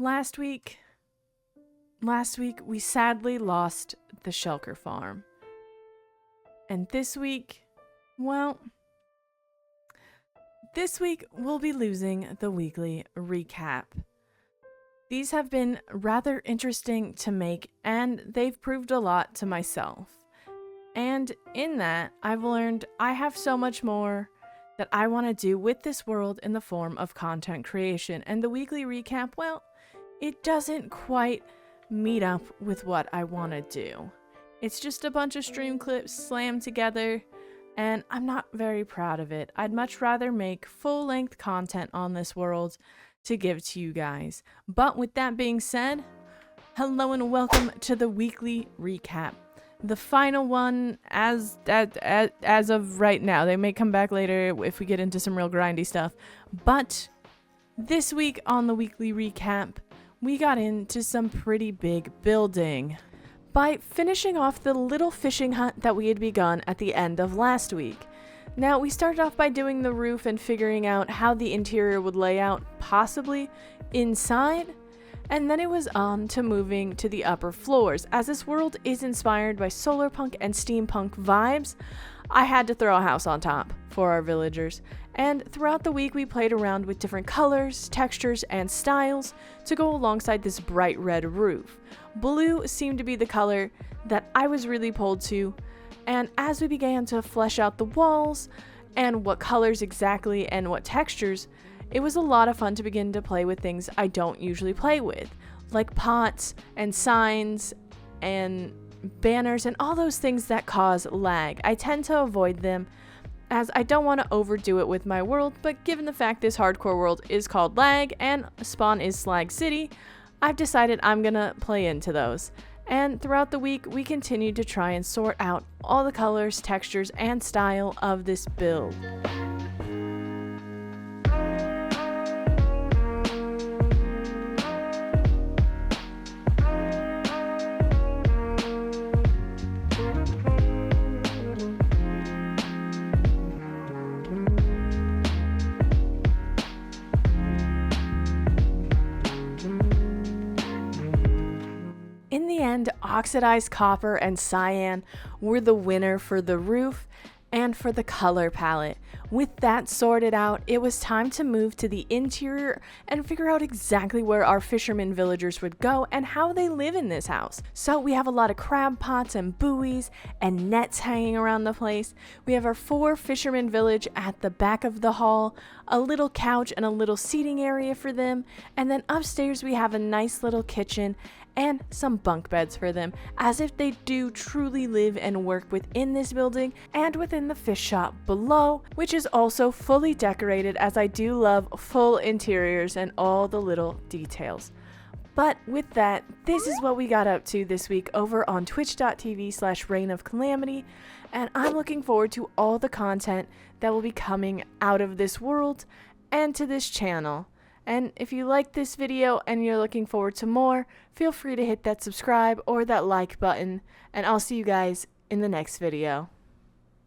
Last week we sadly lost the Shulker farm. And this week we'll be losing the weekly recap. These have been rather interesting to make, and they've proved a lot to myself. And in that, I've learned I have so much more that I want to do with this world in the form of content creation. And the weekly recap, well, it doesn't quite meet up with what I want to do. It's just a bunch of stream clips slammed together, and I'm not very proud of it. I'd much rather make full-length content on this world to give to you guys. But with that being said, hello and welcome to the weekly recap. The final one as of right now. They may come back later if we get into some real grindy stuff. But this week on the weekly recap, we got into some pretty big building by finishing off the little fishing hut that we had begun at the end of last week. Now, we started off by doing the roof and figuring out how the interior would lay out, possibly inside, and then it was on to moving to the upper floors. As this world is inspired by solarpunk and steampunk vibes, I had to throw a house on top for our villagers. And throughout the week, we played around with different colors, textures, and styles to go alongside this bright red roof. Blue seemed to be the color that I was really pulled to, and as we began to flesh out the walls and what colors exactly and what textures, it was a lot of fun to begin to play with things I don't usually play with, like pots and signs and banners and all those things that cause lag. I tend to avoid them as I don't want to overdo it with my world, but given the fact this hardcore world is called Lag and Spawn is Slag City, I've decided I'm gonna play into those. And throughout the week, we continued to try and sort out all the colors, textures, and style of this build. In the end, oxidized copper and cyan were the winner for the roof and for the color palette. With that sorted out, it was time to move to the interior and figure out exactly where our fisherman villagers would go and how they live in this house. So we have a lot of crab pots and buoys and nets hanging around the place. We have our 4 fisherman village at the back of the hall, a little couch and a little seating area for them, and then upstairs we have a nice little kitchen and some bunk beds for them, as if they do truly live and work within this building and within the fish shop below, which is also fully decorated, as I do love full interiors and all the little details. But with that, this is what we got up to this week over on twitch.tv/RayneofKalamity, and I'm looking forward to all the content that will be coming out of this world and to this channel. And if you like this video and you're looking forward to more, feel free to hit that subscribe or that like button, and I'll see you guys in the next video.